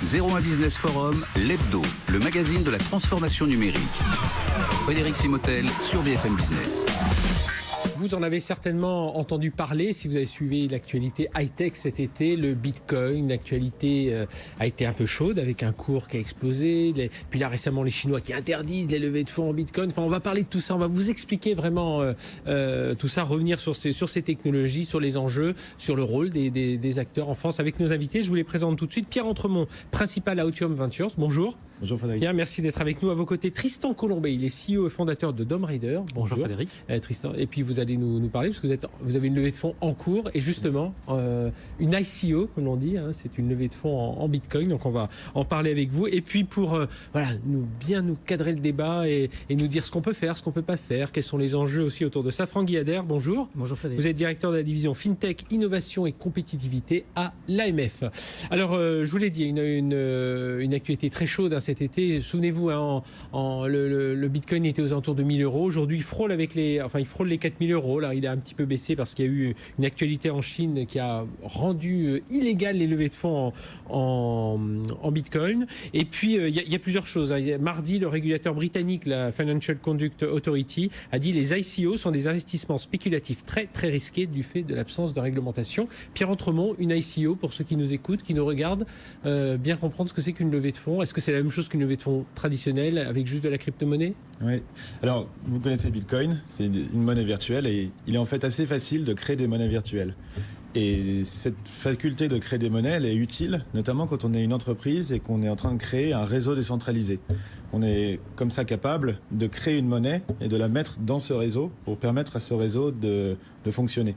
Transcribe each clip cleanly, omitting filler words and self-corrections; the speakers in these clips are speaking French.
01 Business Forum, l'hebdo, le magazine de la transformation numérique. Frédéric Simotel sur BFM Business. Vous en avez certainement entendu parler si vous avez suivi l'actualité high-tech cet été. Le Bitcoin, l'actualité a été un peu chaude avec un cours qui a explosé. Puis là récemment les Chinois qui interdisent les levées de fonds en Bitcoin. Enfin, on va parler de tout ça, on va vous expliquer vraiment tout ça, revenir sur ces technologies, sur les enjeux, sur le rôle des acteurs en France avec nos invités. Je vous les présente tout de suite. Pierre Entremont, principal à Autium Ventures. Bonjour. Bonjour Frédéric. Pierre, merci d'être avec nous. À vos côtés, Tristan Colombet, il est CEO et fondateur de Dome Rider. Bonjour Frédéric. Tristan. Et puis vous allez nous parler parce que vous avez une levée de fonds en cours et justement une ICO, comme on dit, hein, c'est une levée de fonds en Bitcoin. Donc on va en parler avec vous. Et puis pour bien nous cadrer le débat et nous dire ce qu'on peut faire, ce qu'on peut pas faire, quels sont les enjeux aussi autour de ça. Franck Guyader, bonjour. Bonjour Frédéric. Vous êtes directeur de la division FinTech, Innovation et Compétitivité à l'AMF. Alors je vous l'ai dit, une actualité très chaude hein, cet été. Souvenez-vous, hein, le Bitcoin était aux alentours de 1000 euros. Aujourd'hui, il frôle les 4000 euros. Là, il a un petit peu baissé parce qu'il y a eu une actualité en Chine qui a rendu illégales les levées de fonds en Bitcoin. Et puis, il y a plusieurs choses. Mardi, le régulateur britannique, la Financial Conduct Authority, a dit les ICO sont des investissements spéculatifs très, très risqués du fait de l'absence de réglementation. Pierre Entremont, une ICO, pour ceux qui nous écoutent, qui nous regardent, bien comprendre ce que c'est qu'une levée de fonds. Est-ce que c'est la même chose qu'une levée de fonds traditionnelle avec juste de la crypto-monnaie ? Oui. Alors, vous connaissez le Bitcoin, c'est une monnaie virtuelle et il est en fait assez facile de créer des monnaies virtuelles. Et cette faculté de créer des monnaies, elle est utile, notamment quand on est une entreprise et qu'on est en train de créer un réseau décentralisé. On est comme ça capable de créer une monnaie et de la mettre dans ce réseau pour permettre à ce réseau de fonctionner.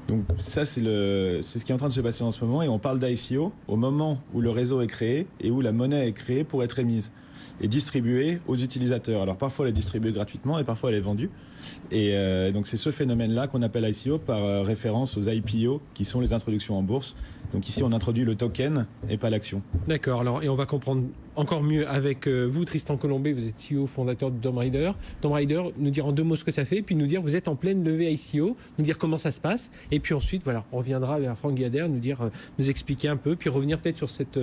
Donc ça, c'est ce qui est en train de se passer en ce moment et on parle d'ICO au moment où le réseau est créé et où la monnaie est créée pour être émise et distribuée aux utilisateurs. Alors parfois elle est distribuée gratuitement et parfois elle est vendue. Et donc c'est ce phénomène-là qu'on appelle ICO par référence aux IPO qui sont les introductions en bourse. Donc ici on introduit le token et pas l'action. D'accord, alors et on va comprendre encore mieux avec vous Tristan Colombet, vous êtes CEO fondateur de Dome Rider. Dome Rider, nous dire en deux mots ce que ça fait, puis nous dire vous êtes en pleine levée ICO, nous dire comment ça se passe, et puis ensuite voilà, on reviendra vers Franck Guyader, nous expliquer un peu, puis revenir peut-être sur cette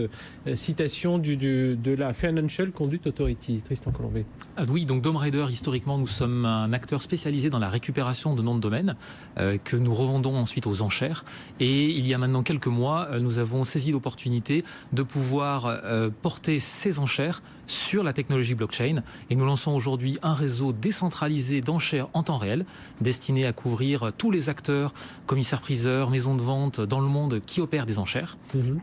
citation de la Financial Conduct Authority. Tristan Colombet. Oui, donc Dome Rider, historiquement, nous sommes un acteur spécialisé dans la récupération de noms de domaine que nous revendons ensuite aux enchères. Et il y a maintenant quelques mois, nous avons saisi l'opportunité de pouvoir porter ces enchères sur la technologie blockchain. Et nous lançons aujourd'hui un réseau décentralisé d'enchères en temps réel, destiné à couvrir tous les acteurs, commissaires-priseurs, maisons de vente dans le monde qui opèrent des enchères. Mmh.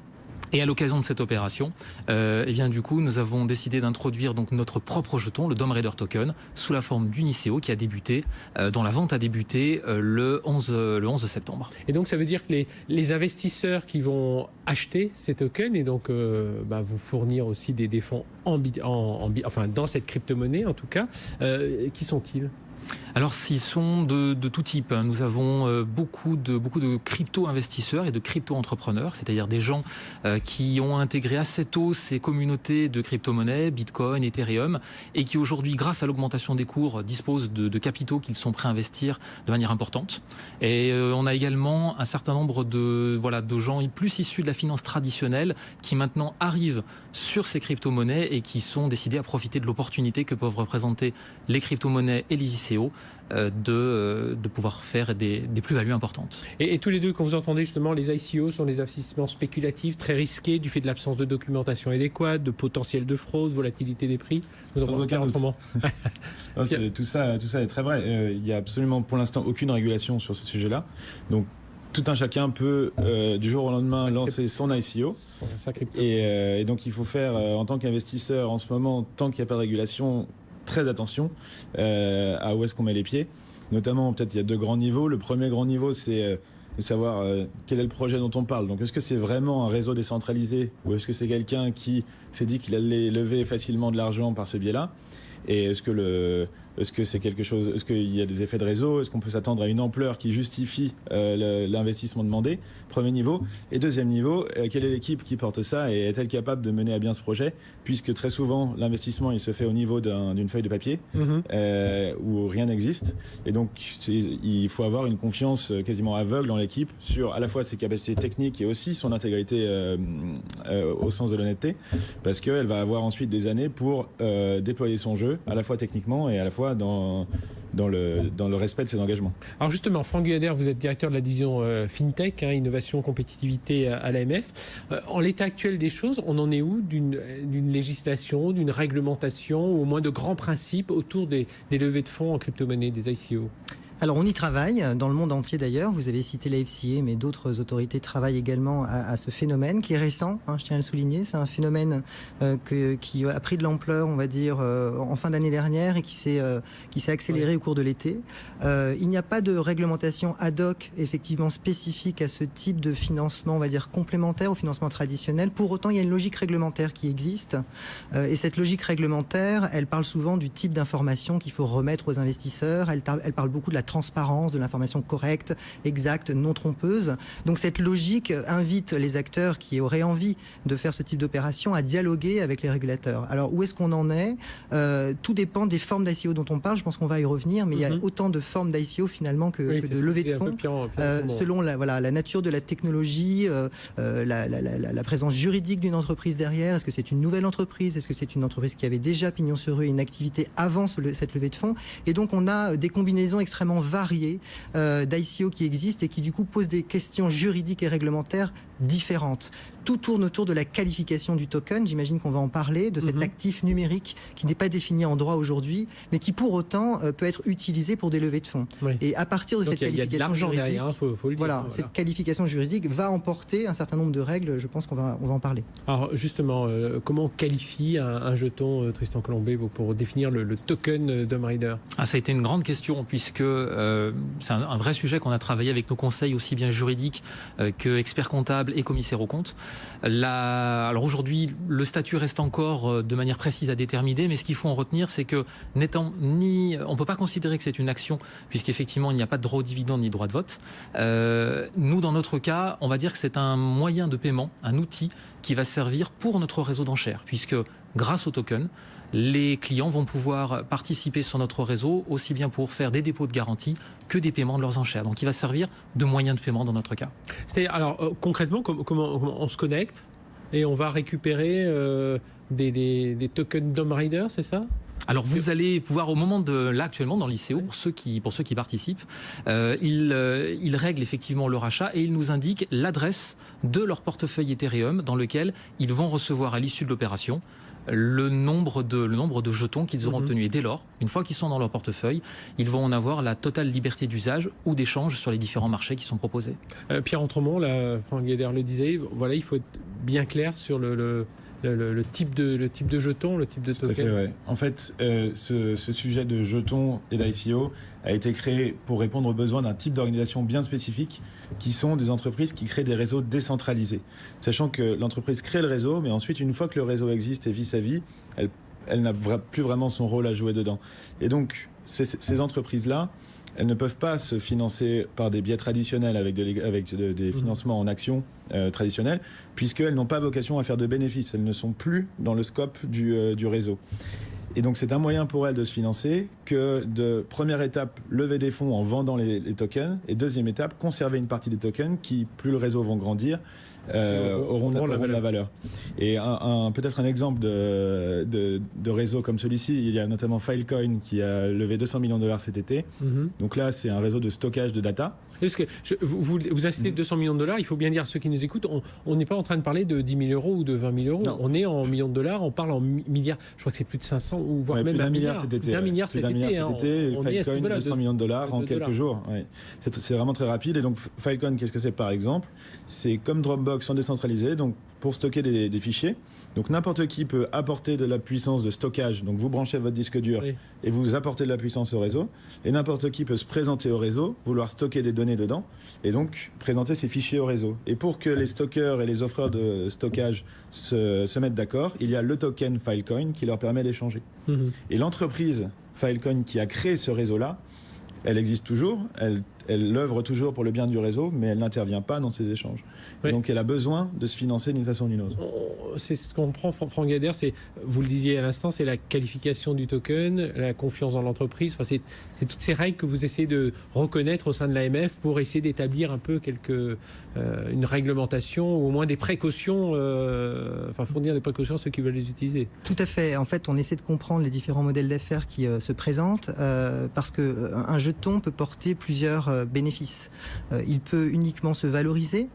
Et à l'occasion de cette opération, du coup, nous avons décidé d'introduire donc notre propre jeton, le Dome Rider Token, sous la forme d'une ICO qui a débuté, dont la vente a débuté le 11 septembre. Et donc, ça veut dire que les investisseurs qui vont acheter ces tokens et donc vous fournir aussi des fonds dans cette crypto-monnaie en tout cas, qui sont-ils ? Alors, ils sont de tout type. Nous avons beaucoup de crypto-investisseurs et de crypto-entrepreneurs, c'est-à-dire des gens qui ont intégré assez tôt ces communautés de crypto-monnaies, Bitcoin, Ethereum, et qui aujourd'hui, grâce à l'augmentation des cours, disposent de capitaux qu'ils sont prêts à investir de manière importante. Et on a également un certain nombre de gens plus issus de la finance traditionnelle qui maintenant arrivent sur ces crypto-monnaies et qui sont décidés à profiter de l'opportunité que peuvent représenter les crypto-monnaies et les ICO de pouvoir faire des plus-values importantes. Et tous les deux, quand vous entendez justement les ICO sont des investissements spéculatifs très risqués du fait de l'absence de documentation adéquate, de potentiel de fraude, volatilité des prix. Vous entendez bien autrement. Tout ça est très vrai. Il n'y a absolument pour l'instant aucune régulation sur ce sujet-là. Donc tout un chacun peut du jour au lendemain lancer son ICO. Et donc il faut faire en tant qu'investisseur en ce moment, tant qu'il n'y a pas de régulation, très attention à où est-ce qu'on met les pieds. Notamment, peut-être, il y a deux grands niveaux. Le premier grand niveau, c'est de savoir quel est le projet dont on parle. Donc, est-ce que c'est vraiment un réseau décentralisé ou est-ce que c'est quelqu'un qui s'est dit qu'il allait lever facilement de l'argent par ce biais-là ? Et est-ce que Est-ce que c'est quelque chose, est-ce qu'il y a des effets de réseau? Est-ce qu'on peut s'attendre à une ampleur qui justifie l'investissement demandé? Premier niveau. Et deuxième niveau, quelle est l'équipe qui porte ça et est-elle capable de mener à bien ce projet? Puisque très souvent, l'investissement, il se fait au niveau d'une feuille de papier où rien n'existe. Et donc, il faut avoir une confiance quasiment aveugle dans l'équipe sur à la fois ses capacités techniques et aussi son intégrité au sens de l'honnêteté, parce qu'elle va avoir ensuite des années pour déployer son jeu, à la fois techniquement et à la fois dans le respect de ses engagements. Alors justement, Franck Guyader, vous êtes directeur de la division FinTech, innovation, compétitivité à l'AMF. En l'état actuel des choses, on en est où d'une législation, d'une réglementation, ou au moins de grands principes autour des levées de fonds en crypto-monnaie, des ICO? Alors on y travaille, dans le monde entier d'ailleurs, vous avez cité la FCA, mais d'autres autorités travaillent également à ce phénomène qui est récent, je tiens à le souligner, c'est un phénomène qui a pris de l'ampleur, on va dire, en fin d'année dernière et qui s'est accéléré au cours de l'été. Il n'y a pas de réglementation ad hoc, effectivement spécifique à ce type de financement, on va dire complémentaire au financement traditionnel. Pour autant, il y a une logique réglementaire qui existe, et cette logique réglementaire, elle parle souvent du type d'information qu'il faut remettre aux investisseurs, elle parle beaucoup de la transparence, de l'information correcte, exacte, non trompeuse. Donc cette logique invite les acteurs qui auraient envie de faire ce type d'opération à dialoguer avec les régulateurs. Alors où est-ce qu'on en est? Tout dépend des formes d'ICO dont on parle, je pense qu'on va y revenir, mais il y a autant de formes d'ICO finalement que de levée de fonds, selon la nature de la technologie, la présence juridique d'une entreprise derrière. Est-ce que c'est une nouvelle entreprise? Est-ce que c'est une entreprise qui avait déjà pignon sur rue et une activité avant cette levée de fonds? Et donc on a des combinaisons extrêmement variées d'ICO qui existent et qui du coup posent des questions juridiques et réglementaires différentes. Tout tourne autour de la qualification du token, j'imagine qu'on va en parler, de cet actif numérique qui n'est pas défini en droit aujourd'hui, mais qui pour autant peut être utilisé pour des levées de fonds. Oui. Et à partir de cette qualification juridique, derrière, faut le dire, cette qualification juridique va emporter un certain nombre de règles, je pense qu'on va en parler. Alors justement, comment on qualifie un jeton, Tristan Colombet, pour définir le token d'Home Rider? Ça a été une grande question, puisque c'est un vrai sujet qu'on a travaillé avec nos conseils, aussi bien juridiques que experts comptables et commissaires aux comptes. Alors aujourd'hui, le statut reste encore de manière précise à déterminer, mais ce qu'il faut en retenir, c'est que on ne peut pas considérer que c'est une action, puisqu'effectivement il n'y a pas de droit au dividende ni de droit de vote. Nous, dans notre cas, on va dire que c'est un moyen de paiement, un outil qui va servir pour notre réseau d'enchères, puisque grâce au token, les clients vont pouvoir participer sur notre réseau aussi bien pour faire des dépôts de garantie que des paiements de leurs enchères. Donc il va servir de moyen de paiement dans notre cas. Alors concrètement, comment on se connecte et on va récupérer des tokens d'Home Rider, c'est ça? Alors vous allez pouvoir au moment de là actuellement dans l'ICO, pour ceux qui participent, ils règlent effectivement leur achat et ils nous indiquent l'adresse de leur portefeuille Ethereum dans lequel ils vont recevoir à l'issue de l'opération le nombre de jetons qu'ils auront obtenus. Et dès lors, une fois qu'ils sont dans leur portefeuille, ils vont en avoir la totale liberté d'usage ou d'échange sur les différents marchés qui sont proposés. Pierre Entremont, Franck Guyader le disait, voilà, il faut être bien clair sur le type de jeton, le type de token. Tout à fait, ouais. En fait, ce sujet de jetons et d'ICO a été créé pour répondre aux besoins d'un type d'organisation bien spécifique, qui sont des entreprises qui créent des réseaux décentralisés. Sachant que l'entreprise crée le réseau, mais ensuite, une fois que le réseau existe et vit sa vie, elle n'a plus vraiment son rôle à jouer dedans. Et donc, ces entreprises-là, elles ne peuvent pas se financer par des biais traditionnels avec des financements en actions traditionnels, puisqu'elles n'ont pas vocation à faire de bénéfices. Elles ne sont plus dans le scope du réseau. Et donc c'est un moyen pour elles de se financer que de première étape, lever des fonds en vendant les tokens, et deuxième étape, conserver une partie des tokens qui, plus le réseau vont grandir, auront de la valeur. Et peut-être un exemple de réseau comme celui-ci, il y a notamment Filecoin qui a levé 200 millions de dollars cet été. Donc là, c'est un réseau de stockage de data. Parce que vous incitez 200 millions de dollars, il faut bien dire à ceux qui nous écoutent, on n'est pas en train de parler de 10 000 euros ou de 20 000 euros. Non. On est en millions de dollars, on parle en milliards. Je crois que c'est plus de 500 ou voire même plus d'un milliard cet été. Filecoin, 200 millions de dollars en quelques jours. Ouais. C'est vraiment très rapide. Et donc Filecoin, qu'est-ce que c'est par exemple? C'est comme Dropbox en décentralisé, donc pour stocker des fichiers. Donc n'importe qui peut apporter de la puissance de stockage. Donc vous branchez votre disque dur et vous apportez de la puissance au réseau. Et n'importe qui peut se présenter au réseau, vouloir stocker des données dedans et donc présenter ses fichiers au réseau. Et pour que les stockeurs et les offreurs de stockage se mettent d'accord, il y a le token Filecoin qui leur permet d'échanger. Et l'entreprise Filecoin qui a créé ce réseau-là, elle existe toujours, elle œuvre toujours pour le bien du réseau, mais elle n'intervient pas dans ces échanges. Oui. Donc elle a besoin de se financer d'une façon ou d'une autre. C'est ce qu'on prend, Franck Guyader, c'est, vous le disiez à l'instant, c'est la qualification du token, la confiance dans l'entreprise. Enfin, c'est toutes ces règles que vous essayez de reconnaître au sein de l'AMF pour essayer d'établir un peu une réglementation ou au moins des précautions, fournir des précautions à ceux qui veulent les utiliser. Tout à fait. En fait, on essaie de comprendre les différents modèles d'affaires qui se présentent parce qu'un jeton peut porter plusieurs bénéfices. Il peut uniquement se valoriser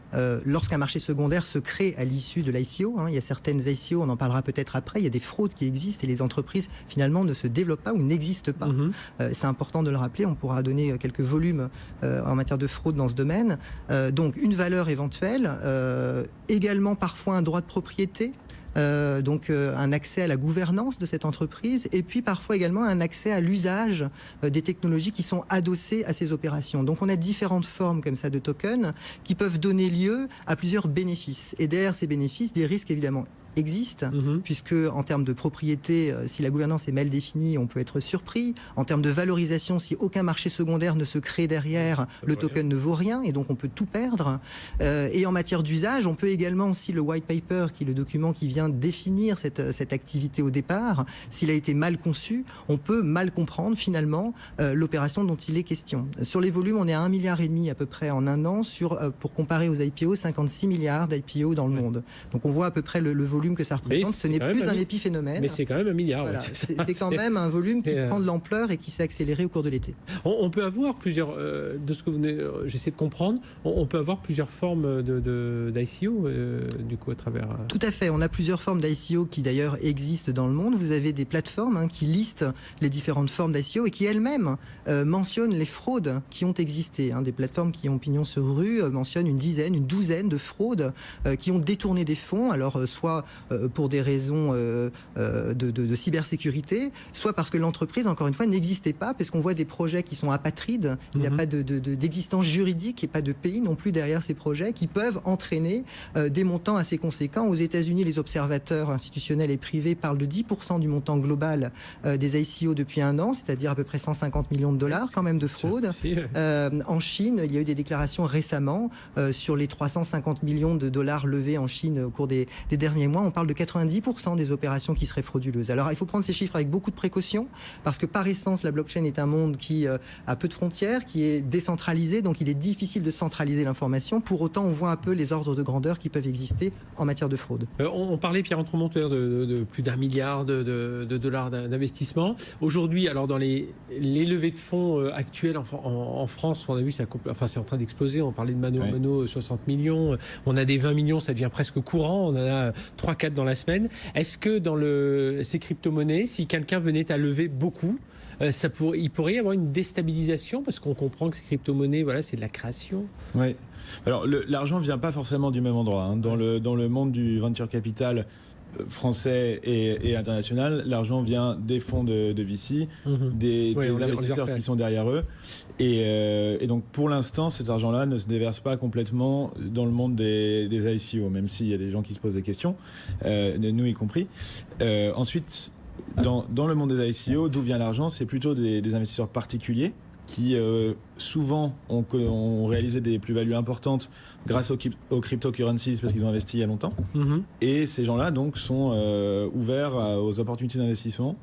lorsqu'un marché secondaire se crée à l'issue de l'ICO. Il y a certaines ICO, on en parlera peut-être après, il y a des fraudes qui existent et les entreprises finalement ne se développent pas ou n'existent pas. C'est important de le rappeler, on pourra donner quelques volumes en matière de fraude dans ce domaine. Donc une valeur éventuelle, également parfois un droit de propriété. Un accès à la gouvernance de cette entreprise et puis parfois également un accès à l'usage des technologies qui sont adossées à ces opérations. Donc on a différentes formes comme ça de tokens qui peuvent donner lieu à plusieurs bénéfices. Et derrière ces bénéfices, des risques évidemment existe, puisque en termes de propriété, si la gouvernance est mal définie, on peut être surpris. En termes de valorisation, si aucun marché secondaire ne se crée derrière, le token ne vaut rien et donc on peut tout perdre. Et en matière d'usage, on peut également, si le white paper, qui est le document qui vient définir cette activité au départ, s'il a été mal conçu, on peut mal comprendre finalement l'opération dont il est question. Sur les volumes, on est à 1,5 milliard à peu près en un an, pour comparer aux IPO, 56 milliards d'IPO dans le monde. Donc on voit à peu près le volume que ça représente. Ce n'est plus un épiphénomène. Mais c'est quand même 1 milliard. Voilà. C'est quand même un volume qui prend de l'ampleur et qui s'est accéléré au cours de l'été. On peut avoir plusieurs, de ce que vous venez, j'essaie de comprendre, on peut avoir plusieurs formes d'ICO du coup à travers... Tout à fait, on a plusieurs formes d'ICO qui d'ailleurs existent dans le monde. Vous avez des plateformes qui listent les différentes formes d'ICO et qui elles-mêmes mentionnent les fraudes qui ont existé. Des plateformes qui ont pignon sur rue mentionnent une douzaine de fraudes qui ont détourné des fonds, alors soit pour des raisons de cybersécurité, soit parce que l'entreprise, encore une fois, n'existait pas, parce qu'on voit des projets qui sont apatrides, il n'y a pas d'existence juridique et pas de pays non plus derrière ces projets qui peuvent entraîner des montants assez conséquents. Aux États-Unis, les observateurs institutionnels et privés parlent de 10% du montant global des ICO depuis un an, c'est-à-dire à peu près 150 millions de dollars quand même de fraude. En Chine, il y a eu des déclarations récemment sur les 350 millions de dollars levés en Chine au cours des derniers mois. On parle de 90% des opérations qui seraient frauduleuses. Alors il faut prendre ces chiffres avec beaucoup de précaution parce que par essence la blockchain est un monde qui a peu de frontières, qui est décentralisé, donc il est difficile de centraliser l'information. Pour autant, on voit un peu les ordres de grandeur qui peuvent exister en matière de fraude. On parlait, Pierre Entremont, de plus d'1 milliard de dollars d'investissement. Aujourd'hui, alors dans les levées de fonds actuelles en France, on a vu c'est en train d'exploser. On parlait de Mano 60 millions. On a des 20 millions, ça devient presque courant. On en a 3-4 dans la semaine. Est-ce que dans ces crypto-monnaies, si quelqu'un venait à lever beaucoup, il pourrait y avoir une déstabilisation parce qu'on comprend que ces crypto-monnaies, c'est de la création. Oui. Alors l'argent ne vient pas forcément du même endroit. Dans le monde du venture capital français et international, l'argent vient des fonds de VC, des investisseurs qui sont derrière eux. Et donc pour l'instant, cet argent-là ne se déverse pas complètement dans le monde des ICO, même s'il y a des gens qui se posent des questions, nous y compris. Ensuite, dans le monde des ICO, d'où vient l'argent? C'est plutôt des investisseurs particuliers qui souvent ont réalisé des plus-values importantes grâce aux cryptocurrencies parce qu'ils ont investi il y a longtemps. Et ces gens-là donc sont ouverts aux opportunités d'investissement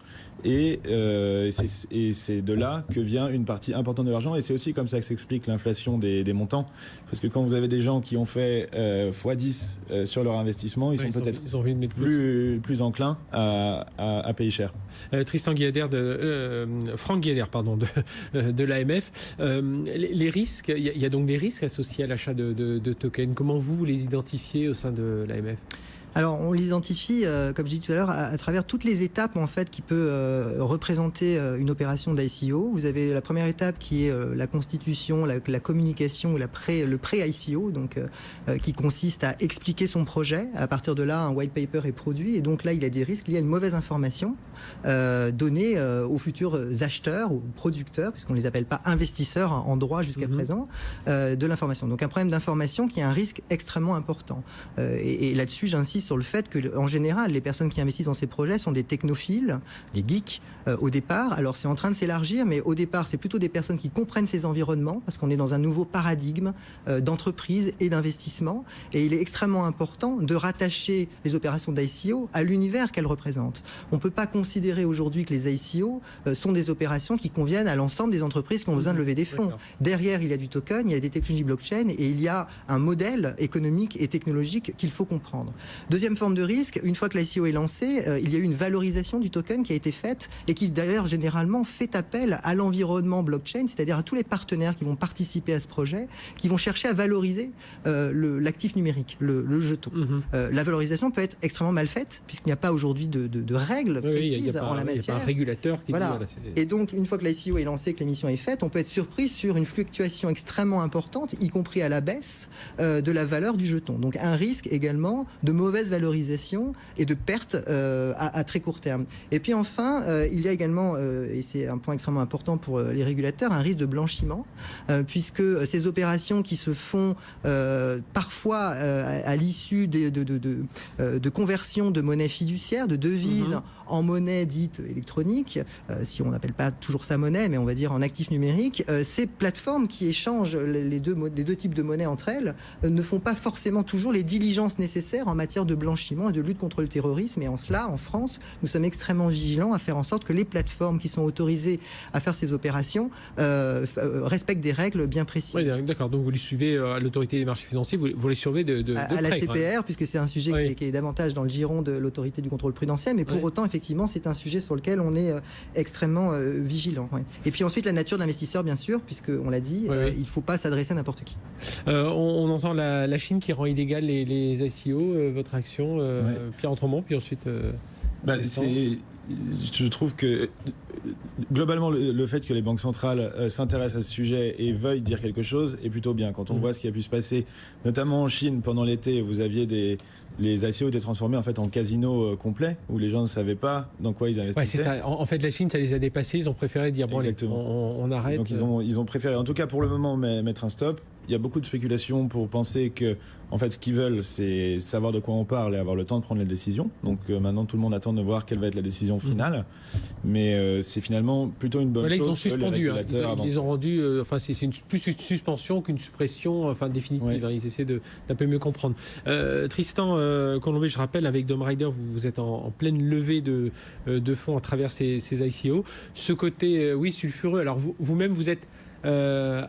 et c'est de là que vient une partie importante de l'argent et c'est aussi comme ça que s'explique l'inflation des montants parce que quand vous avez des gens qui ont fait x10 sur leur investissement, ils sont peut-être plus enclins à payer cher. Tristan Guyader Franck Guyader de l'AMF. Les risques, il y a donc des risques associés à l'achat de tokens. Comment vous les identifiez au sein de l'AMF ? Alors, on l'identifie, comme je dis tout à l'heure, à travers toutes les étapes en fait qui peut représenter une opération d'ICO. Vous avez la première étape qui est la constitution, la communication ou le pré-ICO, donc qui consiste à expliquer son projet. À partir de là, un white paper est produit et donc là, il y a des risques liés à une mauvaise information donnée aux futurs acheteurs ou producteurs, puisqu'on les appelle pas investisseurs en droit jusqu'à présent, de l'information. Donc un problème d'information qui est un risque extrêmement important. Et là-dessus, j'insiste j'insiste sur le fait que, en général, les personnes qui investissent dans ces projets sont des technophiles, des geeks, au départ. Alors, c'est en train de s'élargir, mais au départ, c'est plutôt des personnes qui comprennent ces environnements, parce qu'on est dans un nouveau paradigme d'entreprise et d'investissement. Et il est extrêmement important de rattacher les opérations d'ICO à l'univers qu'elles représentent. On ne peut pas considérer aujourd'hui que les ICO sont des opérations qui conviennent à l'ensemble des entreprises qui ont besoin de lever des fonds. Derrière, il y a du token, il y a des technologies blockchain et il y a un modèle économique et technologique qu'il faut comprendre. Deuxième forme de risque, une fois que l'ICO est lancé, il y a eu une valorisation du token qui a été faite et qui d'ailleurs généralement fait appel à l'environnement blockchain, c'est-à-dire à tous les partenaires qui vont participer à ce projet, qui vont chercher à valoriser l'actif numérique, le jeton. La valorisation peut être extrêmement mal faite puisqu'il n'y a pas aujourd'hui de règles précises en la matière. Il n'y a pas un régulateur qui dit voilà. Et donc, une fois que l'ICO est lancé, que l'émission est faite, on peut être surpris sur une fluctuation extrêmement importante, y compris à la baisse, de la valeur du jeton. Donc, un risque également de mauvaise valorisation et de perte à très court terme. Et puis enfin, il y a également, et c'est un point extrêmement important pour les régulateurs, un risque de blanchiment, puisque ces opérations qui se font parfois à l'issue de conversion de monnaie fiduciaire, de devises en monnaie dite électronique, si on n'appelle pas toujours ça monnaie, mais on va dire en actif numérique, ces plateformes qui échangent les deux types de monnaie entre elles ne font pas forcément toujours les diligences nécessaires en matière de blanchiment et de lutte contre le terrorisme. Et en cela, en France, nous sommes extrêmement vigilants à faire en sorte que les plateformes qui sont autorisées à faire ces opérations respectent des règles bien précises. Oui, d'accord. Donc vous les suivez à l'autorité des marchés financiers, vous les surveillez de près. À la CPR, puisque c'est un sujet qui est davantage dans le giron de l'autorité du contrôle prudentiel, mais pour autant, effectivement, c'est un sujet sur lequel on est extrêmement vigilant. Et puis ensuite, la nature de l'investisseur, bien sûr, puisqu'on l'a dit, il ne faut pas s'adresser à n'importe qui. On entend la Chine qui rend illégal les ICO, votre action, Pierre Entremont, puis ensuite... je trouve que globalement le fait que les banques centrales s'intéressent à ce sujet et veuillent dire quelque chose est plutôt bien. Quand on voit ce qui a pu se passer, notamment en Chine pendant l'été, vous aviez les ICO étaient transformés en fait en casinos complets où les gens ne savaient pas dans quoi ils investissaient. Ouais, c'est ça. En fait, la Chine, ça les a dépassés. Ils ont préféré dire bon, on arrête. Donc ils ont préféré, en tout cas pour le moment, mettre un stop. Il y a beaucoup de spéculations pour penser que, en fait, ce qu'ils veulent, c'est savoir de quoi on parle et avoir le temps de prendre les décisions. Donc maintenant, tout le monde attend de voir quelle va être la décision finale. Mais c'est finalement plutôt une bonne chose. Ils ont suspendu. Ils ont rendu. C'est plus une suspension qu'une suppression définitive. Ils essaient d'un peu mieux comprendre. Tristan Colombet, je rappelle, avec Dom Rider, vous êtes en pleine levée de fonds à travers ces ICO. Ce côté, sulfureux. Alors vous-même, vous êtes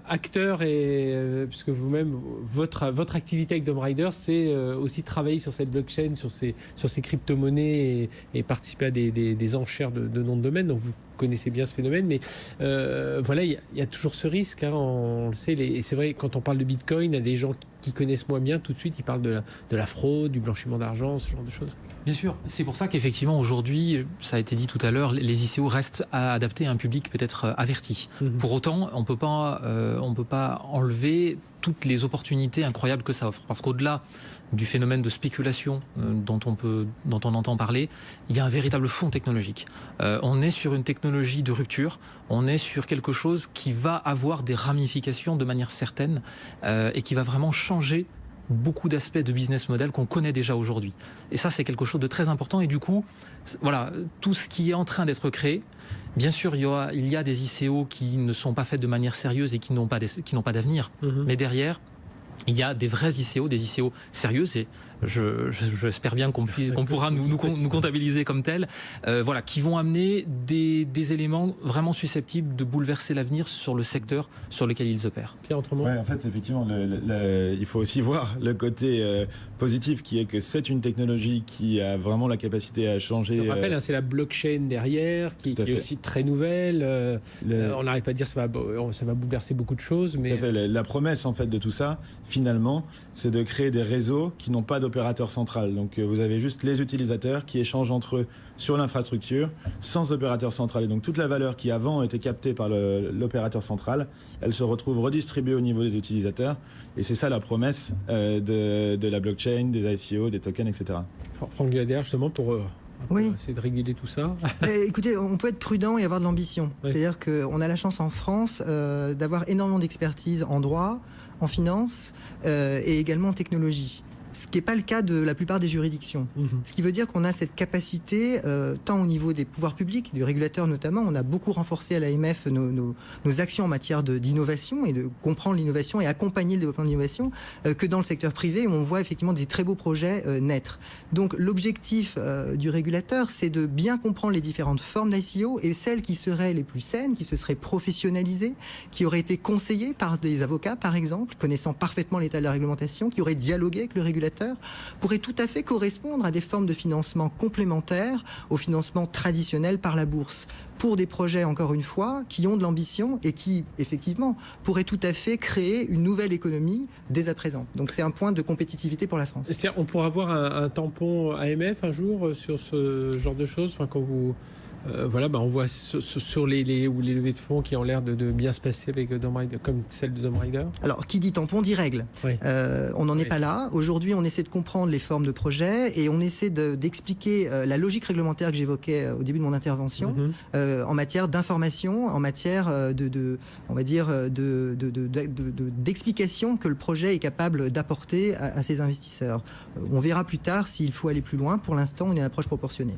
acteur puisque vous-même votre activité avec Dom Rider, c'est aussi travailler sur cette blockchain, sur ces crypto-monnaies et participer à des enchères de noms de domaine. Donc vous connaissez bien ce phénomène, mais il y a toujours ce risque, on le sait, et c'est vrai, quand on parle de Bitcoin, il y a des gens qui connaissent moins bien, tout de suite ils parlent de la fraude, du blanchiment d'argent, ce genre de choses. Bien sûr, c'est pour ça qu'effectivement aujourd'hui, ça a été dit tout à l'heure, les ICO restent adaptés à un public peut-être averti. Pour autant, on peut pas enlever toutes les opportunités incroyables que ça offre, parce qu'au-delà du phénomène de spéculation dont on entend parler, il y a un véritable fond technologique. On est sur une technologie de rupture, on est sur quelque chose qui va avoir des ramifications de manière certaine et qui va vraiment changer beaucoup d'aspects de business model qu'on connaît déjà aujourd'hui. Et ça, c'est quelque chose de très important. Et du coup, voilà, tout ce qui est en train d'être créé, bien sûr, il y a des ICO qui ne sont pas faits de manière sérieuse et qui n'ont pas d'avenir. Mais derrière, il y a des vrais ICO, des ICO sérieuses, et j'espère bien qu'on pourra nous comptabiliser comme tels, qui vont amener des éléments vraiment susceptibles de bouleverser l'avenir sur le secteur sur lequel ils opèrent. Pierre Entremont. En fait, effectivement, il faut aussi voir le côté positif qui est que c'est une technologie qui a vraiment la capacité à changer. Je rappelle, c'est la blockchain derrière qui est aussi très nouvelle. On n'arrête pas de dire ça va bouleverser beaucoup de choses. Mais... Tout à fait. La promesse en fait de tout ça, finalement, c'est de créer des réseaux qui n'ont pas d'opérateur central. Donc vous avez juste les utilisateurs qui échangent entre eux sur l'infrastructure sans opérateur central. Et donc toute la valeur qui avant était captée par l'opérateur central, elle se retrouve redistribuée au niveau des utilisateurs. Et c'est ça la promesse de la blockchain, des ICO, des tokens, etc. Franck Guyader, justement, pour essayer de réguler tout ça. Écoutez, on peut être prudent et avoir de l'ambition. C'est-à-dire qu'on a la chance en France d'avoir énormément d'expertise en droit, en finance et également en technologie. Ce qui n'est pas le cas de la plupart des juridictions. Ce qui veut dire qu'on a cette capacité, tant au niveau des pouvoirs publics, du régulateur notamment, on a beaucoup renforcé à l'AMF nos actions en matière d'innovation et de comprendre l'innovation et accompagner le développement de l'innovation, que dans le secteur privé où on voit effectivement des très beaux projets naître. Donc l'objectif du régulateur, c'est de bien comprendre les différentes formes d'ICO et celles qui seraient les plus saines, qui se seraient professionnalisées, qui auraient été conseillées par des avocats par exemple, connaissant parfaitement l'état de la réglementation, qui auraient dialogué avec le régulateur, pourraient tout à fait correspondre à des formes de financement complémentaires au financement traditionnel par la bourse, pour des projets, encore une fois, qui ont de l'ambition et qui, effectivement, pourraient tout à fait créer une nouvelle économie dès à présent. Donc c'est un point de compétitivité pour la France. C'est-à-dire, on pourra avoir un tampon AMF un jour sur ce genre de choses, enfin, quand vous... on voit sur les levées de fonds qui ont l'air de bien se passer avec Dom Rider, comme celle de Dom Rider. Alors, qui dit tampon dit règle. Oui. On n'en est pas là. Aujourd'hui, on essaie de comprendre les formes de projets et on essaie d'expliquer la logique réglementaire que j'évoquais au début de mon intervention en matière d'information, en matière d'explication que le projet est capable d'apporter à ses investisseurs. On verra plus tard s'il faut aller plus loin. Pour l'instant, on est à une approche proportionnée.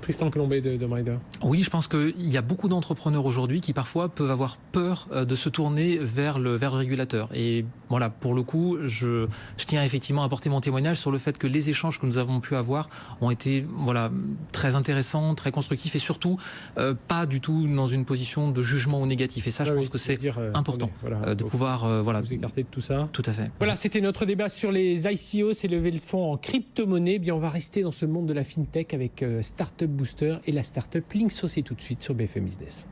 Tristan Colombet de Dom Rider. Oui, je pense qu'il y a beaucoup d'entrepreneurs aujourd'hui qui parfois peuvent avoir peur de se tourner vers le régulateur. Et voilà, pour le coup, je tiens effectivement à apporter mon témoignage sur le fait que les échanges que nous avons pu avoir ont été très intéressants, très constructifs et surtout pas du tout dans une position de jugement ou négatif. Et ça, je pense que c'est important de pouvoir vous écarter de tout ça. Tout à fait. Voilà, c'était notre débat sur les ICO, c'est lever le fonds en crypto-monnaie. Bien, on va rester dans ce monde de la fintech avec Startup Booster et la startup Linkso. C'est tout de suite sur BFM Business.